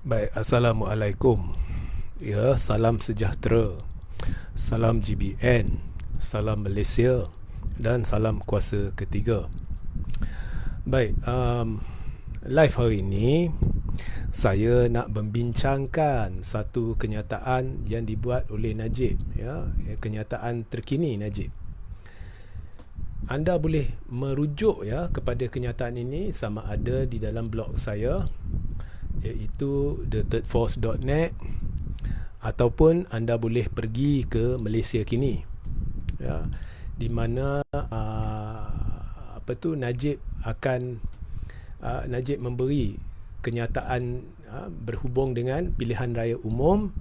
Baik, Assalamualaikum. Ya, salam sejahtera. Salam GBN, salam Malaysia dan salam kuasa ketiga. Baik, live hari ini saya nak membincangkan satu kenyataan yang dibuat oleh Najib, ya, kenyataan terkini Najib. Anda boleh merujuk ya kepada kenyataan ini sama ada di dalam blog saya, iaitu thethirdforce.net, ataupun anda boleh pergi ke Malaysia Kini, ya, di mana Najib akan Najib memberi kenyataan berhubung dengan pilihan raya umum.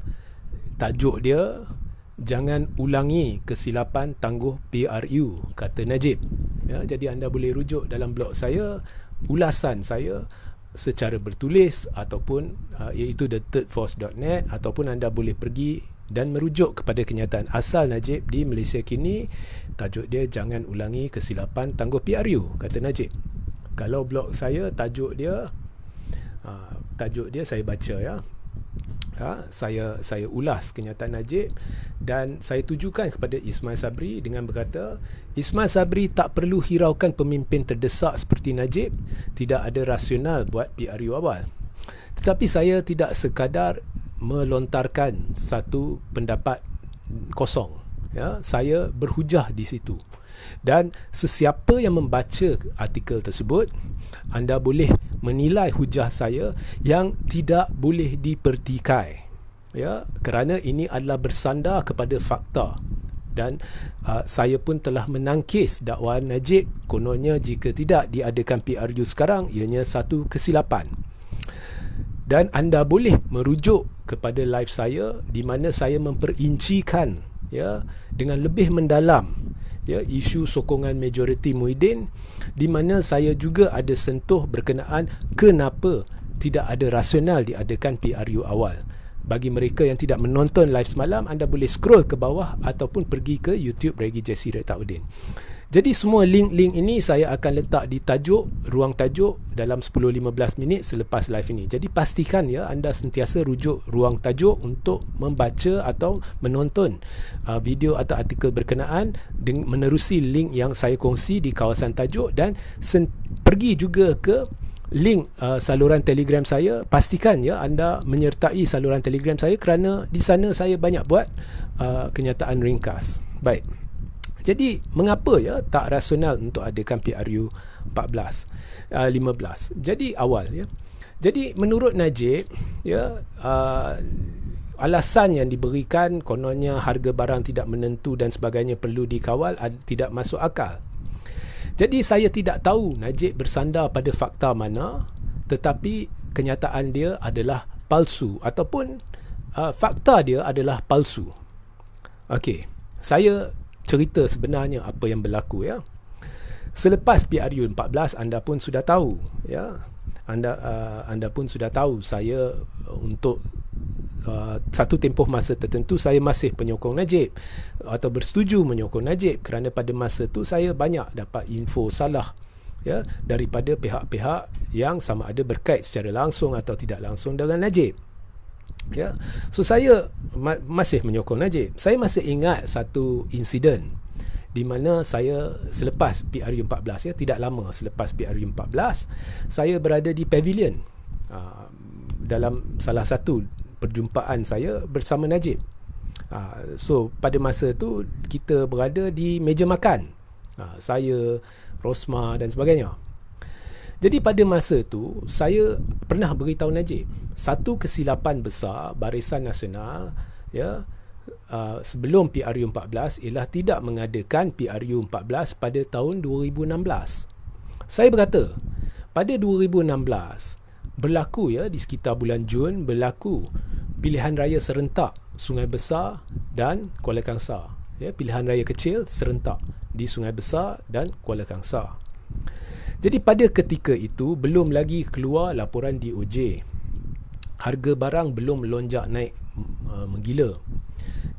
Tajuk dia, jangan ulangi kesilapan tangguh PRU, kata Najib, ya. Jadi anda boleh rujuk dalam blog saya, ulasan saya secara bertulis, ataupun iaitu thethirdforce.net, ataupun anda boleh pergi dan merujuk kepada kenyataan asal Najib di Malaysia Kini. Tajuk dia, jangan ulangi kesilapan tangguh PRU, kata Najib. Kalau blog saya, tajuk dia saya baca, ya. Saya ulas kenyataan Najib dan saya tujukan kepada Ismail Sabri dengan berkata, Ismail Sabri tak perlu hiraukan pemimpin terdesak seperti Najib, tidak ada rasional buat PRU awal. Tetapi saya tidak sekadar melontarkan satu pendapat kosong, ya. Saya berhujah di situ. Dan sesiapa yang membaca artikel tersebut, anda boleh menilai hujah saya yang tidak boleh dipertikai, ya, kerana ini adalah bersandar kepada fakta. Dan saya pun telah menangkis dakwaan Najib, kononnya jika tidak diadakan PRU sekarang ianya satu kesilapan. Dan anda boleh merujuk kepada live saya di mana saya memperincikan, ya, dengan lebih mendalam, ya, isu sokongan majoriti Muhyiddin, di mana saya juga ada sentuh berkenaan kenapa tidak ada rasional diadakan PRU awal. Bagi mereka yang tidak menonton live semalam, anda boleh scroll ke bawah ataupun pergi ke YouTube Regi Jesse Rektauddin. Jadi semua link-link ini saya akan letak di tajuk, ruang tajuk dalam 10-15 minit selepas live ini. Jadi pastikan, ya, anda sentiasa rujuk ruang tajuk untuk membaca atau menonton video atau artikel berkenaan menerusi link yang saya kongsi di kawasan tajuk, dan pergi juga ke link saluran Telegram saya. Pastikan, ya, anda menyertai saluran Telegram saya kerana di sana saya banyak buat kenyataan ringkas. Baik. Jadi mengapa, ya, tak rasional untuk adakan PRU 15? Jadi awal, ya. Jadi menurut Najib, ya, alasan yang diberikan kononnya harga barang tidak menentu dan sebagainya perlu dikawal tidak masuk akal. Jadi saya tidak tahu Najib bersandar pada fakta mana, tetapi kenyataan dia adalah palsu ataupun fakta dia adalah palsu. Okey, saya cerita sebenarnya apa yang berlaku, ya. Selepas PRU 14, anda pun sudah tahu, ya. Anda pun sudah tahu saya untuk satu tempoh masa tertentu saya masih penyokong Najib atau bersetuju menyokong Najib, kerana pada masa tu saya banyak dapat info salah, ya, daripada pihak-pihak yang sama ada berkait secara langsung atau tidak langsung dengan Najib, ya. So saya masih menyokong Najib. Saya masih ingat satu insiden di mana saya selepas PRU 14, ya, tidak lama selepas PRU 14, saya berada di pavilion dalam salah satu perjumpaan saya bersama Najib. So pada masa tu kita berada di meja makan, saya, Rosma dan sebagainya. Jadi pada masa tu saya pernah beritahu Najib, satu kesilapan besar Barisan Nasional, ya, sebelum PRU 14 ialah tidak mengadakan PRU 14 pada tahun 2016. Saya berkata pada 2016 berlaku, ya, di sekitar bulan Jun berlaku pilihan raya serentak Sungai Besar dan Kuala Kangsar, ya, pilihan raya kecil serentak di Sungai Besar dan Kuala Kangsar. Jadi pada ketika itu belum lagi keluar laporan DOJ, harga barang belum melonjak naik menggila,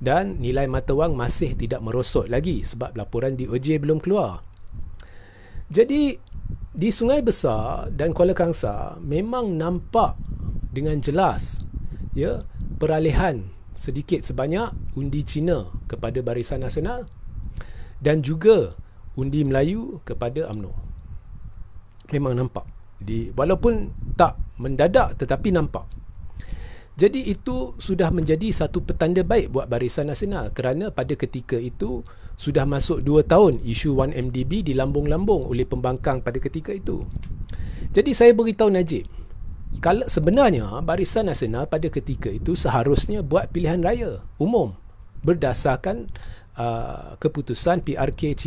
dan nilai mata wang masih tidak merosot lagi sebab laporan DOJ belum keluar. Jadi di Sungai Besar dan Kuala Kangsar memang nampak dengan jelas ya peralihan sedikit sebanyak undi Cina kepada Barisan Nasional dan juga undi Melayu kepada UMNO. Memang nampak walaupun tak mendadak tetapi nampak. Jadi itu sudah menjadi satu petanda baik buat Barisan Nasional kerana pada ketika itu sudah masuk 2 tahun isu 1MDB dilambung-lambung oleh pembangkang pada ketika itu. Jadi saya beritahu Najib, kalau sebenarnya Barisan Nasional pada ketika itu seharusnya buat pilihan raya umum berdasarkan keputusan PRK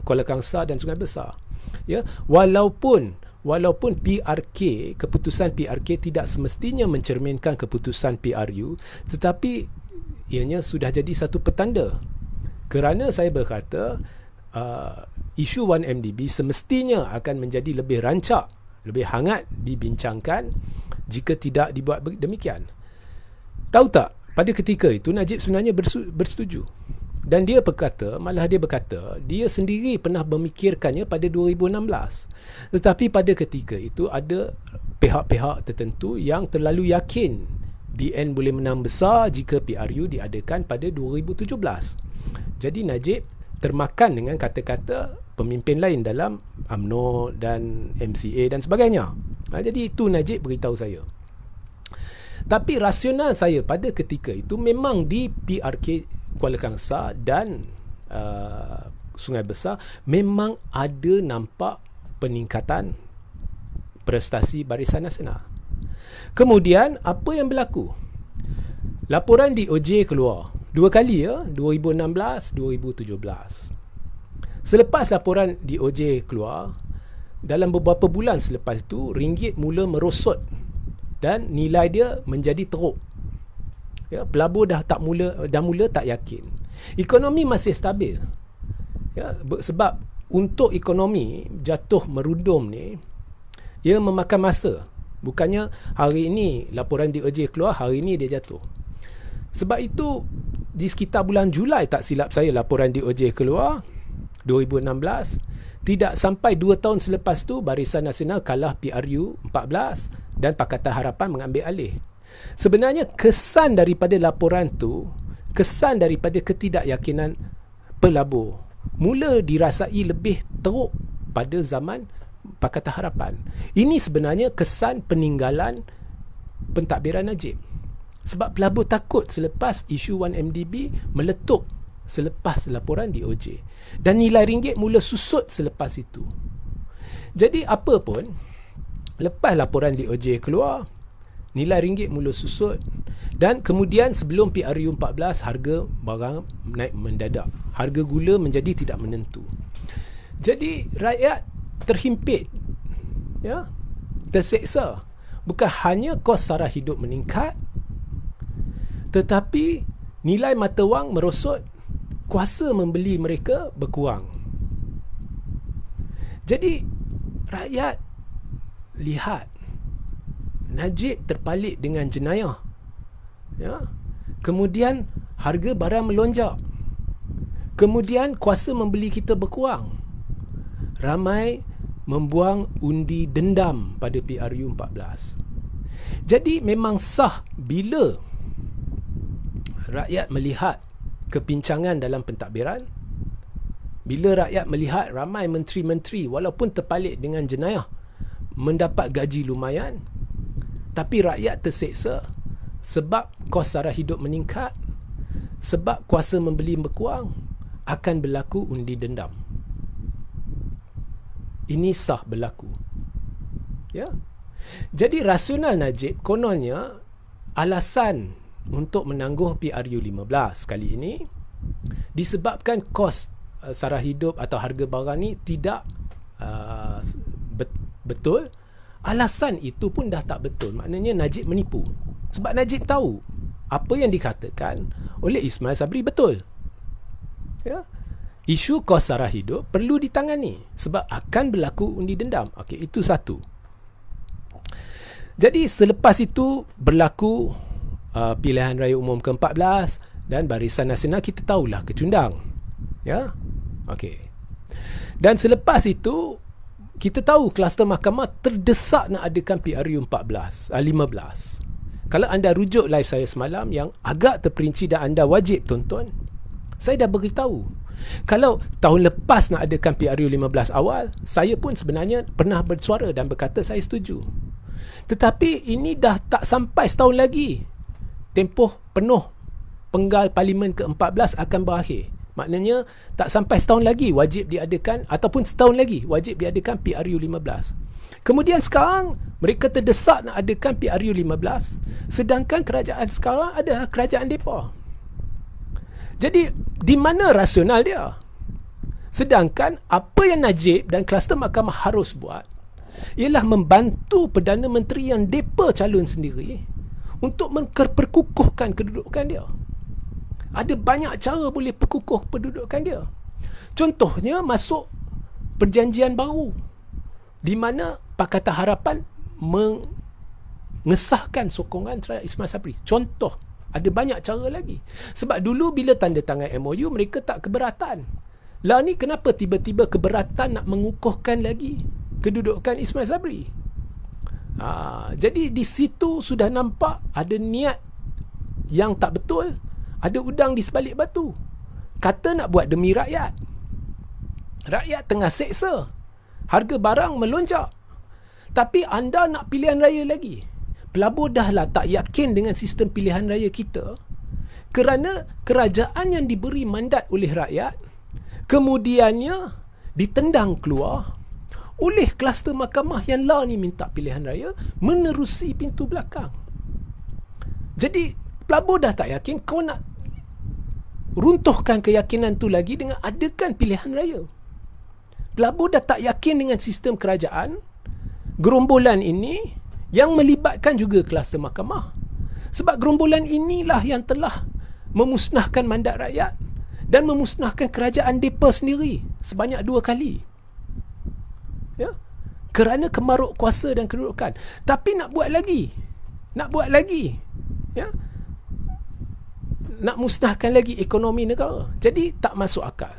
Kuala Kangsar dan Sungai Besar. Ya, walaupun keputusan PRK tidak semestinya mencerminkan keputusan PRU, tetapi ianya sudah jadi satu petanda. Kerana saya berkata isu 1MDB semestinya akan menjadi lebih rancak, lebih hangat dibincangkan jika tidak dibuat demikian. Tahu tak, pada ketika itu Najib sebenarnya bersetuju. Dan dia berkata dia sendiri pernah memikirkannya pada 2016. Tetapi pada ketika itu ada pihak-pihak tertentu yang terlalu yakin BN boleh menang besar jika PRU diadakan pada 2017. Jadi Najib termakan dengan kata-kata pemimpin lain dalam UMNO dan MCA dan sebagainya. Jadi itu Najib beritahu saya. Tapi rasional saya pada ketika itu memang di PRK Kuala Kangsar dan Sungai Besar memang ada nampak peningkatan prestasi Barisan Nasional. Kemudian apa yang berlaku? Laporan DOJ keluar 2 kali 2016, 2017. Selepas laporan DOJ keluar, dalam beberapa bulan selepas itu ringgit mula merosot dan nilai dia menjadi teruk. Ya, pelabur dah mula tak yakin. Ekonomi masih stabil. Ya, sebab untuk ekonomi jatuh merundum ni, ia memakan masa. Bukannya hari ini laporan DOJ keluar, hari ini dia jatuh. Sebab itu di sekitar bulan Julai tak silap saya laporan DOJ keluar 2016. Tidak sampai 2 tahun selepas tu Barisan Nasional kalah PRU 14 dan Pakatan Harapan mengambil alih. Sebenarnya kesan daripada laporan tu, kesan daripada ketidakyakinan pelabur mula dirasai lebih teruk pada zaman Pakatan Harapan. Ini sebenarnya kesan peninggalan pentadbiran Najib. Sebab pelabur takut selepas isu 1MDB meletup selepas laporan DOJ. Dan nilai ringgit mula susut selepas itu. Jadi apa pun, lepas laporan DOJ keluar, nilai ringgit mula susut dan kemudian sebelum PRU 14 harga barang naik mendadak. Harga gula menjadi tidak menentu. Jadi rakyat terhimpit, ya, terseksa. Bukan hanya kos sara hidup meningkat, tetapi nilai mata wang merosot, kuasa membeli mereka berkurang. Jadi rakyat lihat Najib terpalit dengan jenayah, ya. Kemudian harga barang melonjak, kemudian kuasa membeli kita berkurang. Ramai membuang undi dendam pada PRU 14. Jadi memang sah bila rakyat melihat kepincangan dalam pentadbiran, bila rakyat melihat ramai menteri-menteri walaupun terpalit dengan jenayah mendapat gaji lumayan, tapi rakyat terseksa sebab kos sara hidup meningkat, sebab kuasa membeli berkurang, akan berlaku undi dendam. Ini sah berlaku. Ya. Jadi rasional Najib kononnya alasan untuk menangguh PRU 15 kali ini disebabkan kos sara hidup atau harga barang ni tidak betul. Alasan itu pun dah tak betul. Maknanya Najib menipu. Sebab Najib tahu apa yang dikatakan oleh Ismail Sabri betul. Ya. Isu kos sara hidup perlu ditangani sebab akan berlaku undi dendam. Okey, itu satu. Jadi selepas itu berlaku pilihan raya umum ke-14 dan Barisan Nasional kita tahulah kecundang. Ya. Okey. Dan selepas itu kita tahu kluster mahkamah terdesak nak adakan PRU 15. Kalau anda rujuk live saya semalam yang agak terperinci dan anda wajib tonton, saya dah beritahu. Kalau tahun lepas nak adakan PRU 15 awal, saya pun sebenarnya pernah bersuara dan berkata saya setuju. Tetapi ini dah tak sampai setahun lagi. Tempoh penuh penggal Parlimen ke-14 akan berakhir. Maknanya tak sampai setahun lagi wajib diadakan, ataupun setahun lagi wajib diadakan PRU 15. Kemudian sekarang mereka terdesak nak adakan PRU 15, sedangkan kerajaan sekarang ada kerajaan depa. Jadi di mana rasional dia? Sedangkan apa yang Najib dan kluster mahkamah harus buat ialah membantu Perdana Menteri yang depa calon sendiri untuk memperkukuhkan kedudukan dia. Ada banyak cara boleh perkukuh kedudukan dia. Contohnya masuk perjanjian baru di mana Pakatan Harapan mengesahkan sokongan terhadap Ismail Sabri. Contoh, ada banyak cara lagi. Sebab dulu bila tanda tangan MOU mereka tak keberatan. Lah ni kenapa tiba-tiba keberatan nak mengukuhkan lagi kedudukan Ismail Sabri? Jadi di situ sudah nampak ada niat yang tak betul, ada udang di sebalik batu. Kata nak buat demi rakyat. Rakyat tengah seksa, harga barang melonjak, tapi anda nak pilihan raya lagi. Pelabur dahlah tak yakin dengan sistem pilihan raya kita kerana kerajaan yang diberi mandat oleh rakyat kemudiannya ditendang keluar oleh kluster mahkamah yang lah ni minta pilihan raya menerusi pintu belakang. Jadi pelabur dah tak yakin, kau nak runtuhkan keyakinan tu lagi dengan adakan pilihan raya. Pelabur dah tak yakin dengan sistem kerajaan, gerombolan ini yang melibatkan juga kluster mahkamah. Sebab gerombolan inilah yang telah memusnahkan mandat rakyat dan memusnahkan kerajaan depa sendiri sebanyak 2 kali. Ya? Kerana kemaruk kuasa dan kedudukan. Tapi nak buat lagi. Ya? Nak musnahkan lagi ekonomi negara. Jadi tak masuk akal.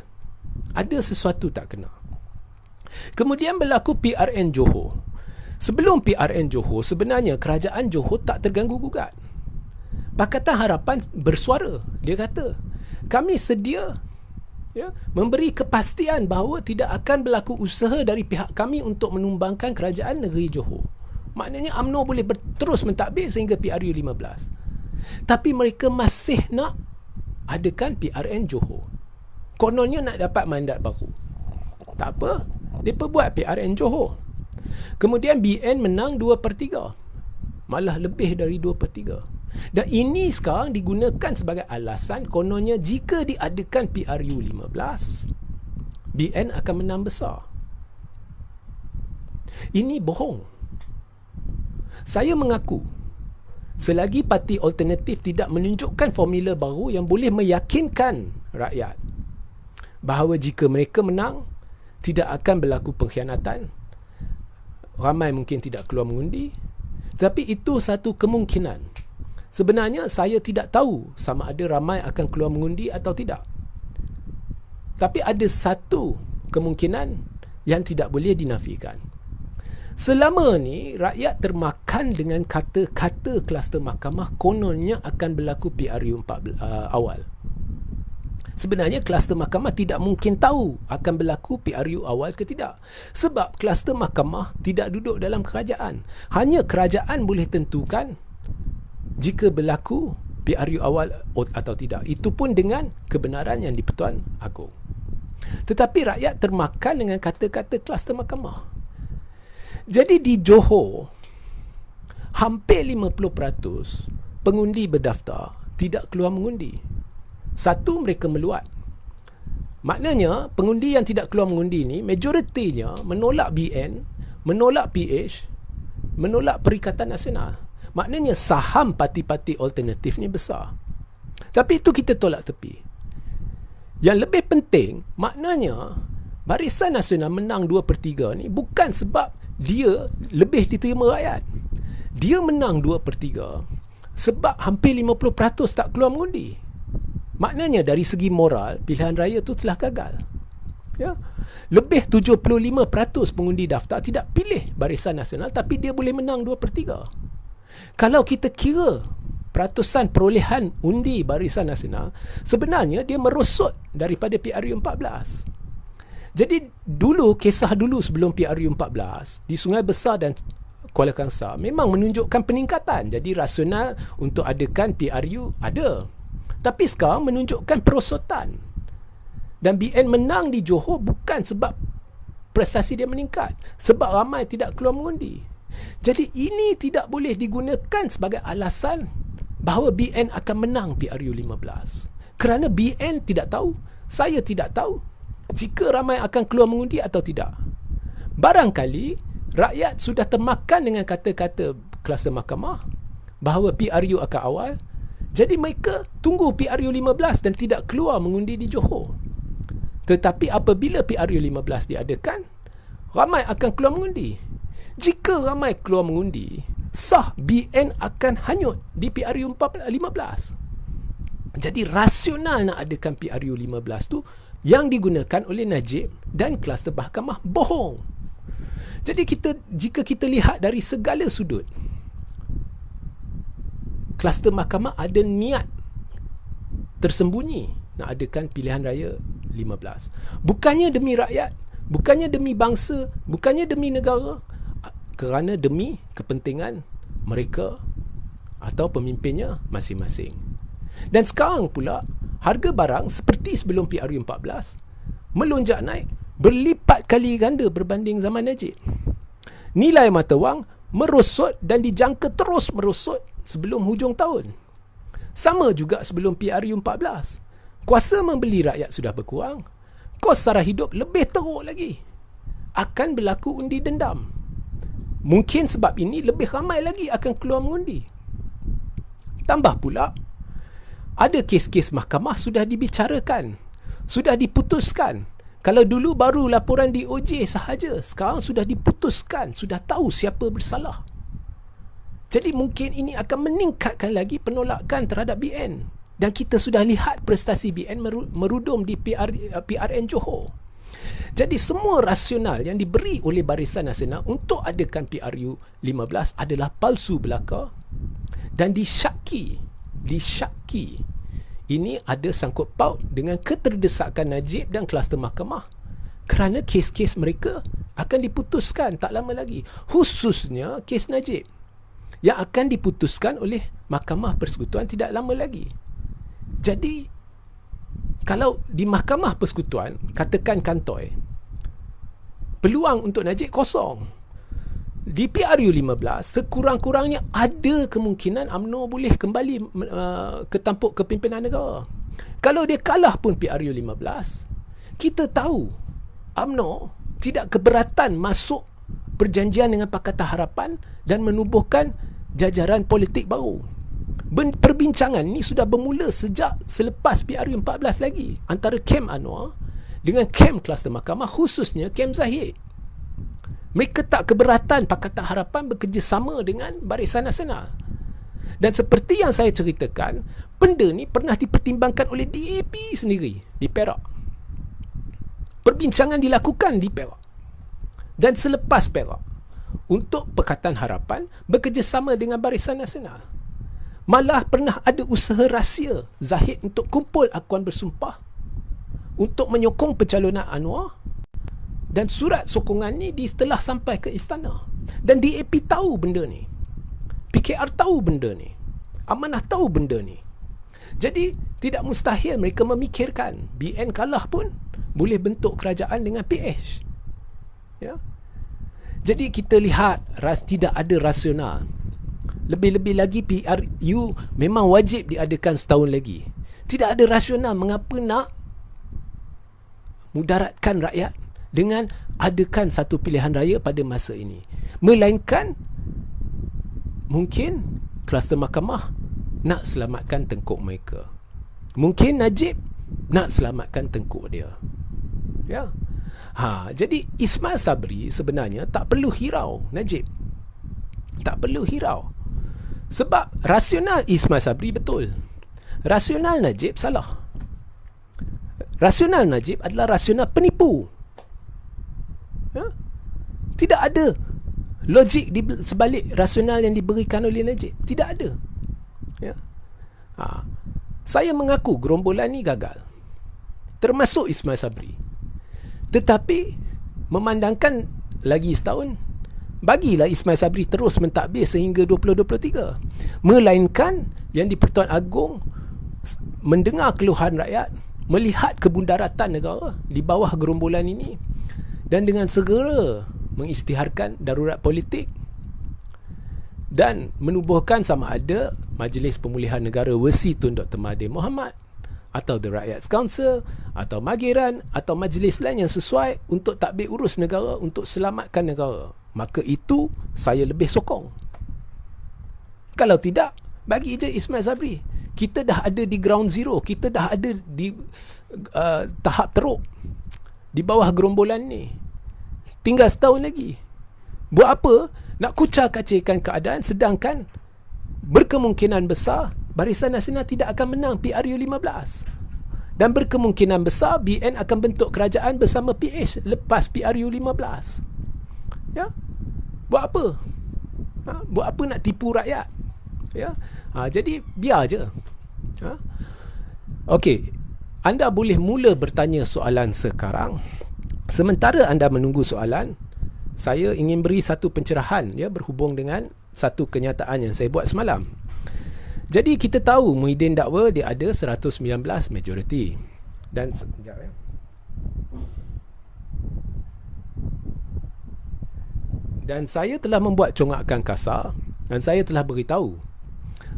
Ada sesuatu tak kena. Kemudian berlaku PRN Johor. Sebelum PRN Johor, sebenarnya kerajaan Johor tak terganggu gugat. Pakatan Harapan bersuara. Dia kata, kami sedia memberi kepastian bahawa tidak akan berlaku usaha dari pihak kami untuk menumbangkan kerajaan negeri Johor. Maknanya UMNO boleh terus mentadbir sehingga PRU 15. Tapi mereka masih nak adakan PRN Johor. Kononnya nak dapat mandat baru. Tak apa, mereka buat PRN Johor. Kemudian BN menang 2/3. Malah lebih dari 2/3. Dan ini sekarang digunakan sebagai alasan kononnya jika diadakan PRU 15, BN akan menang besar. Ini bohong. Saya mengaku, selagi parti alternatif tidak menunjukkan formula baru yang boleh meyakinkan rakyat bahawa jika mereka menang, tidak akan berlaku pengkhianatan, ramai mungkin tidak keluar mengundi. Tapi itu satu kemungkinan. Sebenarnya saya tidak tahu sama ada ramai akan keluar mengundi atau tidak. Tapi ada satu kemungkinan yang tidak boleh dinafikan. Selama ni rakyat termakan dengan kata-kata kluster mahkamah kononnya akan berlaku PRU 4 awal. Sebenarnya kluster mahkamah tidak mungkin tahu akan berlaku PRU awal ke tidak. Sebab kluster mahkamah tidak duduk dalam kerajaan. Hanya kerajaan boleh tentukan jika berlaku PRU awal atau tidak. Itu pun dengan kebenaran yang di-Pertuan Agong. Tetapi rakyat termakan dengan kata-kata kluster mahkamah. Jadi di Johor, hampir 50% pengundi berdaftar tidak keluar mengundi. Satu, mereka meluat. Maknanya pengundi yang tidak keluar mengundi ni majoritinya menolak BN, menolak PH, menolak Perikatan Nasional. Maknanya saham parti-parti alternatif ni besar. Tapi itu kita tolak tepi. Yang lebih penting, maknanya Barisan Nasional menang 2/3 ni bukan sebab dia lebih diterima rakyat. Dia menang 2/3 sebab hampir 50% tak keluar mengundi. Maknanya dari segi moral, pilihan raya tu telah gagal. Ya. Lebih 75% pengundi daftar tidak pilih Barisan Nasional, tapi dia boleh menang 2/3. Kalau kita kira peratusan perolehan undi Barisan Nasional, sebenarnya dia merosot daripada PRU14. Jadi kisah dulu sebelum PRU14 di Sungai Besar dan Kuala Kangsar memang menunjukkan peningkatan. Jadi rasional untuk adakan PRU ada. Tapi sekarang menunjukkan perosotan. Dan BN menang di Johor bukan sebab prestasi dia meningkat, sebab ramai tidak keluar mengundi. Jadi ini tidak boleh digunakan sebagai alasan bahawa BN akan menang PRU15. Kerana BN tidak tahu, saya tidak tahu jika ramai akan keluar mengundi atau tidak. Barangkali rakyat sudah termakan dengan kata-kata kluster mahkamah bahawa PRU akan awal. Jadi mereka tunggu PRU15 dan tidak keluar mengundi di Johor. Tetapi apabila PRU15 diadakan, ramai akan keluar mengundi. Jika ramai keluar mengundi, sah BN akan hanyut di PRU15. Jadi rasional nak adakan PRU15 tu yang digunakan oleh Najib dan kluster mahkamah bohong. Jadi jika kita lihat dari segala sudut, kluster mahkamah ada niat tersembunyi nak adakan pilihan raya 15. Bukannya demi rakyat, bukannya demi bangsa, bukannya demi negara, kerana demi kepentingan mereka atau pemimpinnya masing-masing. Dan sekarang pula harga barang seperti sebelum PRU14 melonjak naik berlipat kali ganda berbanding zaman Najib. Nilai mata wang merosot dan dijangka terus merosot sebelum hujung tahun. Sama juga sebelum PRU14. Kuasa membeli rakyat sudah berkurang, kos sara hidup lebih teruk lagi. Akan berlaku undi dendam. Mungkin sebab ini lebih ramai lagi akan keluar mengundi. Tambah pula, ada kes-kes mahkamah sudah dibicarakan, sudah diputuskan. Kalau dulu baru laporan DOJ sahaja, sekarang sudah diputuskan, sudah tahu siapa bersalah. Jadi mungkin ini akan meningkatkan lagi penolakan terhadap BN. Dan kita sudah lihat prestasi BN merudum di PRN Johor. Jadi semua rasional yang diberi oleh Barisan Nasional untuk adakan PRU 15 adalah palsu belaka dan disyaki. Ini ada sangkut paut dengan keterdesakan Najib dan kluster mahkamah. Kerana kes-kes mereka akan diputuskan tak lama lagi. Khususnya kes Najib yang akan diputuskan oleh Mahkamah Persekutuan tidak lama lagi. Jadi, kalau di Mahkamah Persekutuan, katakan kantoi, peluang untuk Najib kosong. Di PRU15, sekurang-kurangnya ada kemungkinan UMNO boleh kembali ke tampuk kepimpinan negara. Kalau dia kalah pun PRU15, kita tahu UMNO tidak keberatan masuk perjanjian dengan Pakatan Harapan dan menubuhkan jajaran politik baru. Perbincangan ini sudah bermula sejak selepas PRU14 lagi antara kem Anwar dengan kem kluster mahkamah, khususnya kem Zahid. Mereka tak keberatan Pakatan Harapan bekerjasama dengan Barisan Nasional. Dan seperti yang saya ceritakan, benda ni pernah dipertimbangkan oleh DAP sendiri di Perak. Perbincangan dilakukan di Perak dan selepas Perak untuk Pakatan Harapan bekerjasama dengan Barisan Nasional. Malah pernah ada usaha rahsia Zahid untuk kumpul akuan bersumpah untuk menyokong pencalonan Anwar, dan surat sokongan ni telah sampai ke istana. Dan DAP tahu benda ni, PKR tahu benda ni, Amanah tahu benda ni. Jadi tidak mustahil mereka memikirkan BN kalah pun boleh bentuk kerajaan dengan PH. Ya. Jadi kita lihat tidak ada rasional. Lebih-lebih lagi PRU memang wajib diadakan setahun lagi. Tidak ada rasional mengapa nak mudaratkan rakyat dengan adakan satu pilihan raya pada masa ini. Melainkan mungkin kluster mahkamah nak selamatkan tengkuk mereka. Mungkin Najib nak selamatkan tengkuk dia. Ya. Jadi Ismail Sabri sebenarnya tak perlu hirau Najib. Tak perlu hirau. Sebab rasional Ismail Sabri betul, rasional Najib salah. Rasional Najib adalah rasional penipu. Tidak ada logik di sebalik rasional yang diberikan oleh Najib. Tidak ada. Saya mengaku gerombolan ni gagal, termasuk Ismail Sabri. Tetapi memandangkan lagi setahun, bagilah Ismail Sabri terus mentadbir sehingga 2023. Melainkan yang di-Pertuan Agong mendengar keluhan rakyat, melihat kebundaratan negara di bawah gerombolan ini, dan dengan segera mengisytiharkan darurat politik dan menubuhkan sama ada Majlis Pemulihan Negara Versi Tun Dr. Mahathir Mohamad atau The Rakyat's Council atau Mageran atau majlis lain yang sesuai untuk tadbir urus negara, untuk selamatkan negara. Maka itu saya lebih sokong. Kalau tidak, bagi je Ismail Sabri. Kita dah ada di ground zero, kita dah ada di tahap teruk di bawah gerombolan ni. Tinggal setahun lagi. Buat apa nak kucar-kacirkan keadaan, sedangkan berkemungkinan besar Barisan Nasional tidak akan menang PRU15, dan berkemungkinan besar BN akan bentuk kerajaan bersama PH lepas PRU15. Buat apa? Buat apa nak tipu rakyat? Jadi biar je. Okey, anda boleh mula bertanya soalan sekarang. Sementara anda menunggu soalan, saya ingin beri satu pencerahan berhubung dengan satu kenyataan yang saya buat semalam. Jadi kita tahu Muhyiddin dakwa dia ada 119 majoriti. Dan saya telah membuat congakakan kasar, dan saya telah beritahu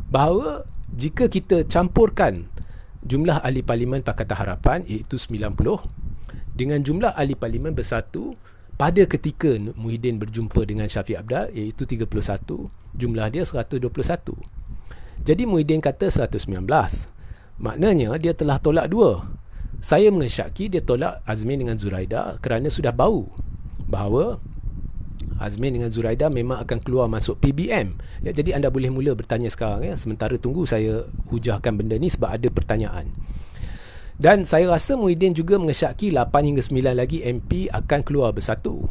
bahawa jika kita campurkan jumlah ahli parlimen Pakatan Harapan iaitu 90 dengan jumlah ahli parlimen bersatu pada ketika Muhyiddin berjumpa dengan Syafiq Abdal iaitu 31, jumlah dia 121. Jadi Muhyiddin kata 119. Maknanya dia telah tolak dua. Saya mengesyaki dia tolak Azmin dengan Zuraida kerana sudah bau bahawa Azmin dengan Zuraida memang akan keluar masuk PBM. Jadi anda boleh mula bertanya sekarang sementara tunggu saya hujahkan benda ni sebab ada pertanyaan. Dan saya rasa Muhyiddin juga mengesyaki 8 hingga 9 lagi MP akan keluar bersatu.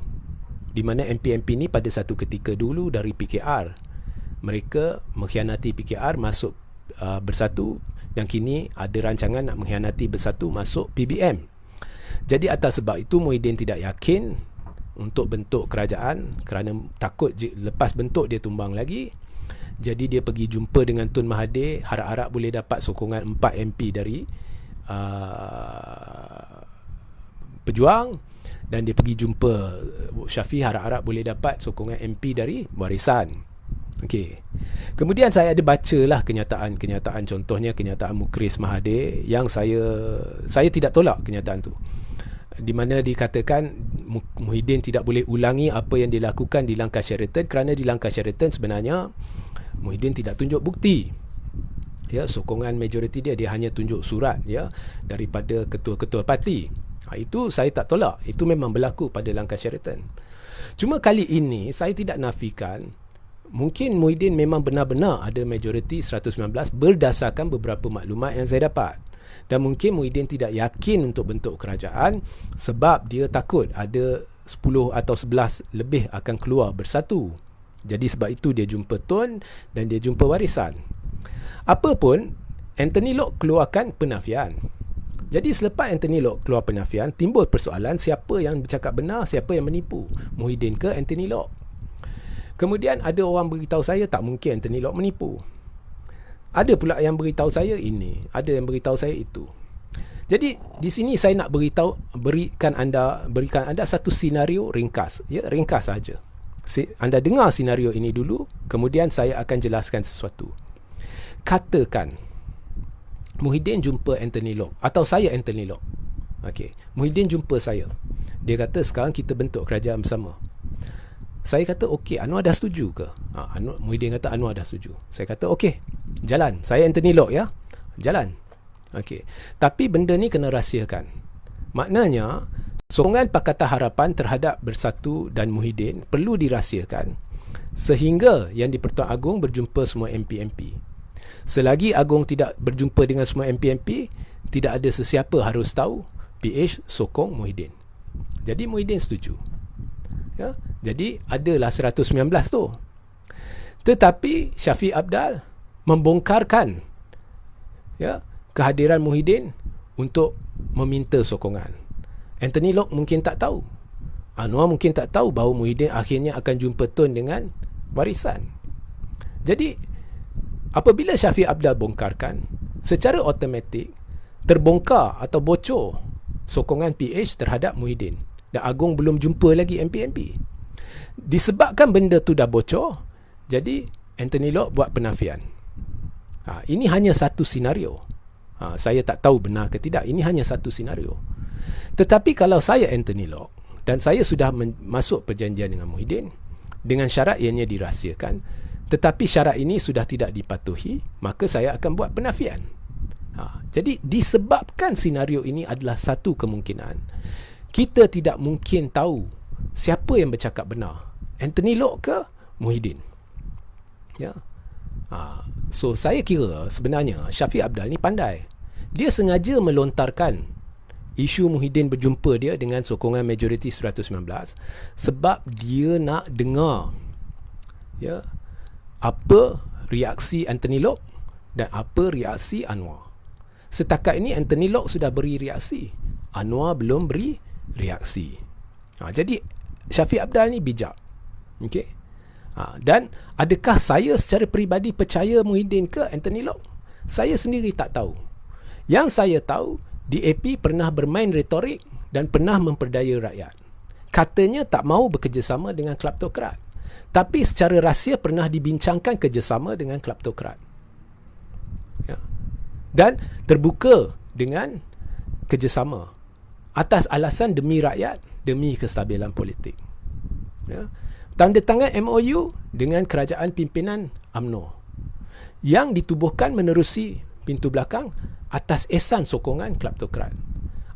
Di mana MP-MP ni pada satu ketika dulu dari PKR, mereka mengkhianati PKR masuk bersatu, dan kini ada rancangan nak mengkhianati bersatu masuk PBM. Jadi atas sebab itu Muhyiddin tidak yakin untuk bentuk kerajaan kerana takut lepas bentuk dia tumbang lagi. Jadi dia pergi jumpa dengan Tun Mahathir, harap-harap boleh dapat sokongan 4 MP dari Pejuang, dan dia pergi jumpa Syafiq, harap-harap boleh dapat sokongan MP dari Barisan. Okey. Kemudian saya ada bacalah kenyataan, contohnya kenyataan Mukris Mahathir yang saya tidak tolak kenyataan tu, di mana dikatakan Muhyiddin tidak boleh ulangi apa yang dilakukan di Langkah Sheraton kerana di Langkah Sheraton sebenarnya Muhyiddin tidak tunjuk bukti sokongan majoriti dia hanya tunjuk surat daripada ketua-ketua parti. Itu saya tak tolak, itu memang berlaku pada Langkah Sheraton. Cuma kali ini saya tidak nafikan mungkin Muhyiddin memang benar-benar ada majoriti 119 berdasarkan beberapa maklumat yang saya dapat. Dan mungkin Muhyiddin tidak yakin untuk bentuk kerajaan sebab dia takut ada 10 atau 11 lebih akan keluar bersatu. Jadi sebab itu dia jumpa Tun dan dia jumpa Warisan. Apapun, Anthony Locke keluarkan penafian. Jadi selepas Anthony Locke keluar penafian, timbul persoalan siapa yang bercakap benar, siapa yang menipu, Muhyiddin ke Anthony Locke. Kemudian ada orang beritahu saya tak mungkin Anthony Locke menipu. Ada pula yang beritahu saya ini, ada yang beritahu saya itu. Jadi di sini saya nak berikan anda satu senario ringkas, ringkas saja. Anda dengar senario ini dulu, kemudian saya akan jelaskan sesuatu. Katakan Muhyiddin jumpa Anthony Locke atau saya Anthony Locke. Okey, Muhyiddin jumpa saya. Dia kata sekarang kita bentuk kerajaan bersama. Saya kata okey, Anwar dah setuju ke? Muhyiddin kata Anwar dah setuju. Saya kata okey, jalan. Saya Anthony Locke jalan. Okey. Tapi benda ni kena rahsiakan. Maknanya sokongan Pakatan Harapan terhadap Bersatu dan Muhyiddin perlu dirahsiakan sehingga yang di-Pertuan Agong berjumpa semua MP-MP. Selagi Agong tidak berjumpa dengan semua MP-MP, tidak ada sesiapa harus tahu PH sokong Muhyiddin. Jadi Muhyiddin setuju. Ya, jadi adalah 119 tu. Tetapi Syafiq Apdal membongkarkan ya kehadiran Muhyiddin untuk meminta sokongan. Anthony Locke mungkin tak tahu. Anwar mungkin tak tahu bahawa Muhyiddin akhirnya akan jumpa Tun dengan warisan. Jadi apabila Syafiq Apdal bongkarkan, secara automatik terbongkar atau bocor sokongan PH terhadap Muhyiddin. Dan Agong belum jumpa lagi MP-MP. Disebabkan benda tu dah bocor, jadi Anthony Locke buat penafian. Ini hanya satu senario. Saya tak tahu benar ke tidak. Ini hanya satu senario. Tetapi kalau saya Anthony Locke dan saya sudah masuk perjanjian dengan Muhyiddin dengan syarat ianya dirahsiakan, tetapi syarat ini sudah tidak dipatuhi, maka saya akan buat penafian. Jadi disebabkan senario ini adalah satu kemungkinan, kita tidak mungkin tahu siapa yang bercakap benar, Anthony Locke ke Muhyiddin. Ya. So saya kira sebenarnya Syafiq Apdal ni pandai. Dia sengaja melontarkan isu Muhyiddin berjumpa dia dengan sokongan majoriti 119 sebab dia nak dengar ya apa reaksi Anthony Locke dan apa reaksi Anwar. Setakat ini Anthony Locke sudah beri reaksi, Anwar belum beri reaksi. Jadi Syafiq Apdal ni bijak. Okey. Dan adakah saya secara peribadi percaya Muhyiddin ke Anthony Locke? Saya sendiri tak tahu. Yang saya tahu, DAP pernah bermain retorik dan pernah memperdaya rakyat. Katanya tak mahu bekerjasama dengan kleptokrat. Tapi secara rahsia pernah dibincangkan kerjasama dengan kleptokrat. Ya. Dan terbuka dengan kerjasama atas alasan demi rakyat, demi kestabilan politik. Ya. Tanda tangan MOU dengan kerajaan pimpinan UMNO yang ditubuhkan menerusi pintu belakang atas esan sokongan kleptokrat.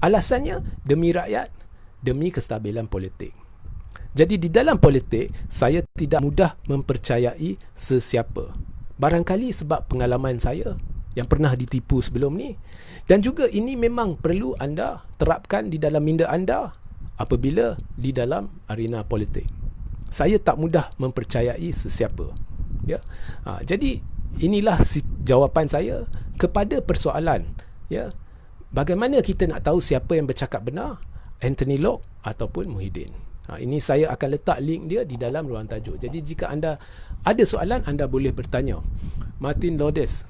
Alasannya demi rakyat, demi kestabilan politik. Jadi di dalam politik, saya tidak mudah mempercayai sesiapa. Barangkali sebab pengalaman saya yang pernah ditipu sebelum ni. Dan juga ini memang perlu anda terapkan di dalam minda anda apabila di dalam arena politik. Saya tak mudah mempercayai sesiapa. Ya. Jadi inilah jawapan saya kepada persoalan, ya, bagaimana kita nak tahu siapa yang bercakap benar, Anthony Locke ataupun Muhyiddin. Ini saya akan letak link dia di dalam ruang tajuk. Jadi jika anda ada soalan, anda boleh bertanya. Martin Lourdes,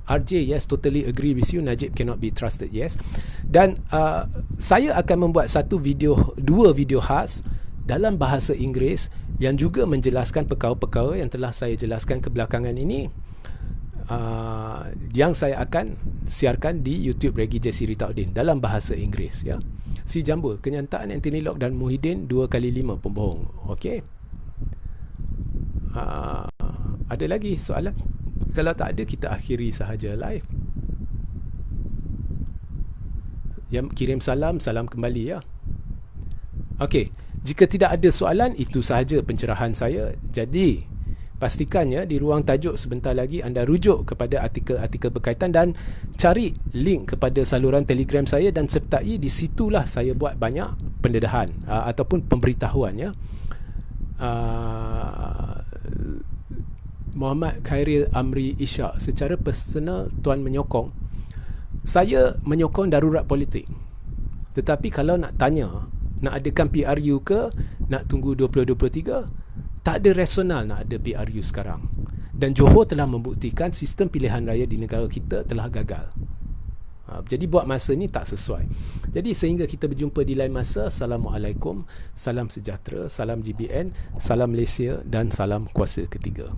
RJ, yes, totally agree with you, Najib cannot be trusted, yes. Dan saya akan membuat dua video khas dalam bahasa Inggeris yang juga menjelaskan perkara-perkara yang telah saya jelaskan kebelakangan ini, yang saya akan siarkan di YouTube Regi Jesse Ritauddin dalam bahasa Inggeris, ya. Si Jambul, kenyataan Anthony Locke dan Muhyiddin 2x5 pembohong. Okey. Ada lagi soalan? Kalau tak ada, kita akhiri sahaja live. Yang kirim salam kembali, ya. Okey. Jika tidak ada soalan, itu sahaja pencerahan saya. Jadi, pastikan ya di ruang tajuk sebentar lagi anda rujuk kepada artikel-artikel berkaitan dan cari link kepada saluran Telegram saya dan sertai di situlah saya buat banyak pendedahan ataupun pemberitahuan, ya. Muhammad Khairil Amri Ishak, secara personal tuan menyokong, saya menyokong darurat politik. Tetapi kalau nak tanya nak adakan PRU ke nak tunggu 2023, tak ada rasional nak ada PRU sekarang. Dan Johor telah membuktikan sistem pilihan raya di negara kita telah gagal. Jadi buat masa ni tak sesuai. Jadi sehingga kita berjumpa di lain masa. Assalamualaikum, salam sejahtera, salam GBN, salam Malaysia dan salam kuasa ketiga.